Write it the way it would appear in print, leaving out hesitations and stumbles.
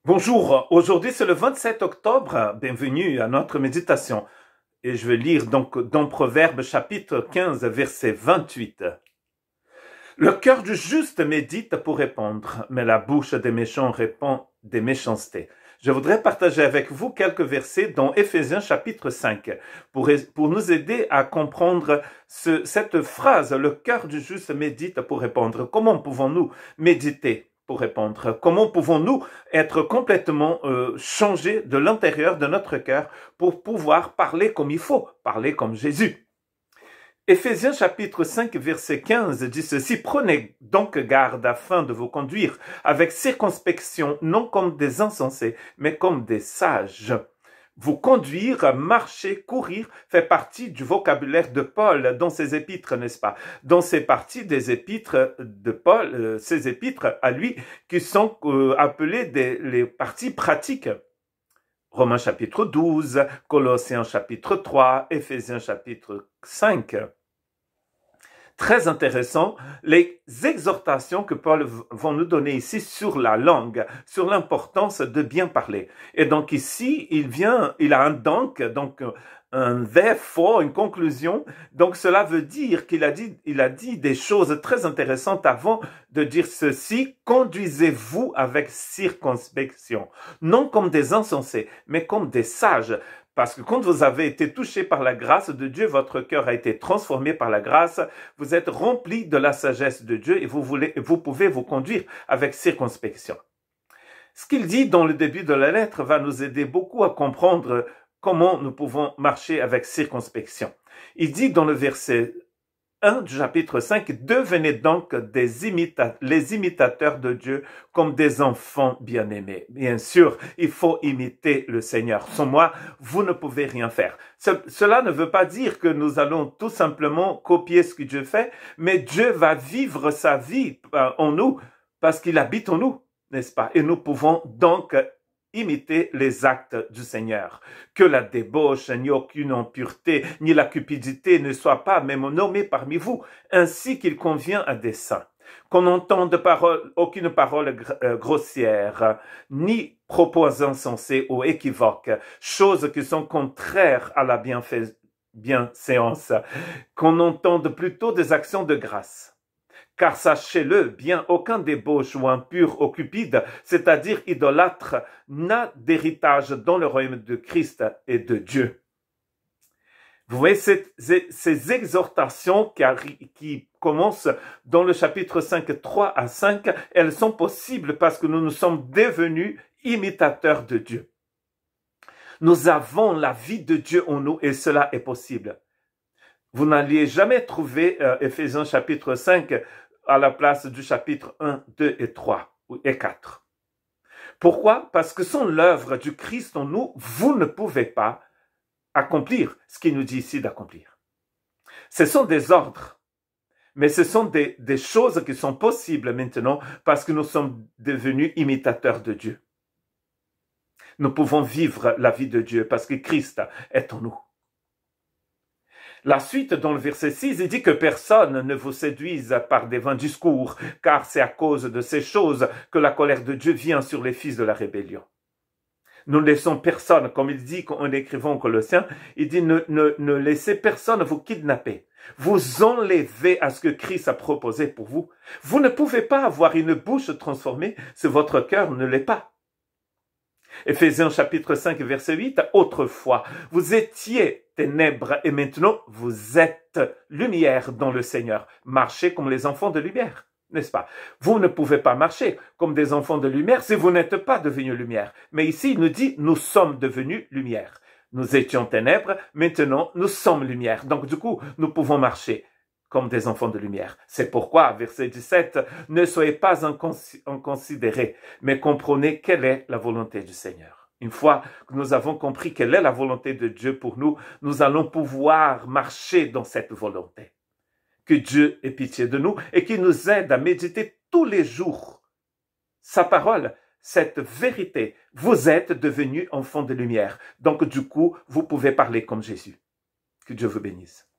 Bonjour, aujourd'hui c'est le 27 octobre, bienvenue à notre méditation. Et je vais lire donc dans Proverbes chapitre 15 verset 28. Le cœur du juste médite pour répondre, mais la bouche des méchants répond des méchancetés. Je voudrais partager avec vous quelques versets dans Éphésiens chapitre 5 pour nous aider à comprendre cette phrase, le cœur du juste médite pour répondre. Comment pouvons-nous méditer pour répondre? Comment pouvons-nous être complètement changés de l'intérieur de notre cœur pour pouvoir parler comme il faut, parler comme Jésus? Éphésiens chapitre 5 verset 15 dit ceci: prenez donc garde afin de vous conduire avec circonspection, non comme des insensés, mais comme des sages. Vous conduire, marcher, courir fait partie du vocabulaire de Paul dans ses épîtres, n'est-ce pas? Dans ces parties des épîtres de Paul, ces épîtres à lui qui sont appelées les parties pratiques. Romains chapitre 12, Colossiens chapitre 3, Éphésiens chapitre 5. Très intéressant, les exhortations que Paul va nous donner ici sur la langue, sur l'importance de bien parler. Et donc ici, il a un donc un therefore, une conclusion. Donc cela veut dire qu'il a dit des choses très intéressantes avant de dire ceci: conduisez-vous avec circonspection, non comme des insensés, mais comme des sages. Parce que quand vous avez été touché par la grâce de Dieu, votre cœur a été transformé par la grâce, vous êtes rempli de la sagesse de Dieu et vous pouvez vous conduire avec circonspection. Ce qu'il dit dans le début de la lettre va nous aider beaucoup à comprendre comment nous pouvons marcher avec circonspection. Il dit dans le verset 1 du chapitre 5, devenez donc les imitateurs de Dieu comme des enfants bien-aimés. Bien sûr, il faut imiter le Seigneur. Sans moi, vous ne pouvez rien faire. Cela ne veut pas dire que nous allons tout simplement copier ce que Dieu fait, mais Dieu va vivre sa vie en nous parce qu'il habite en nous, n'est-ce pas? Et nous pouvons donc imiter les actes du Seigneur. Que la débauche, ni aucune impureté, ni la cupidité ne soient pas même nommées parmi vous, ainsi qu'il convient à des saints. Qu'on n'entende aucune parole grossière, ni propos insensés ou équivoques, choses qui sont contraires à la bienséance, qu'on entende plutôt des actions de grâce. Car sachez-le bien, aucun débauche ou impur ou cupide, c'est-à-dire idolâtre, n'a d'héritage dans le royaume de Christ et de Dieu. Vous voyez, ces exhortations qui commencent dans le chapitre 5, 3 à 5, elles sont possibles parce que nous sommes devenus imitateurs de Dieu. Nous avons la vie de Dieu en nous et cela est possible. Vous n'alliez jamais trouver Éphésiens chapitre 5 à la place du chapitre 1, 2 et 3 et 4. Pourquoi? Parce que sans l'œuvre du Christ en nous, vous ne pouvez pas accomplir ce qu'il nous dit ici d'accomplir. Ce sont des ordres, mais ce sont des choses qui sont possibles maintenant parce que nous sommes devenus imitateurs de Dieu. Nous pouvons vivre la vie de Dieu parce que Christ est en nous. La suite, dans le verset 6, il dit que personne ne vous séduise par des vains discours, car c'est à cause de ces choses que la colère de Dieu vient sur les fils de la rébellion. Nous ne laissons personne, comme il dit en écrivant aux Colossiens, il dit ne laissez personne vous kidnapper. Vous enlevez à ce que Christ a proposé pour vous. Vous ne pouvez pas avoir une bouche transformée si votre cœur ne l'est pas. Éphésiens chapitre 5 verset 8, autrefois, vous étiez ténèbres et maintenant vous êtes lumière dans le Seigneur. Marchez comme les enfants de lumière, n'est-ce pas? Vous ne pouvez pas marcher comme des enfants de lumière si vous n'êtes pas devenus lumière. Mais ici, il nous dit, nous sommes devenus lumière. Nous étions ténèbres, maintenant nous sommes lumière. Donc du coup, nous pouvons marcher comme des enfants de lumière. C'est pourquoi, verset 17, ne soyez pas inconsidérés, mais comprenez quelle est la volonté du Seigneur. Une fois que nous avons compris quelle est la volonté de Dieu pour nous, nous allons pouvoir marcher dans cette volonté. Que Dieu ait pitié de nous et qu'il nous aide à méditer tous les jours sa parole, cette vérité. Vous êtes devenus enfants de lumière. Donc du coup, vous pouvez parler comme Jésus. Que Dieu vous bénisse.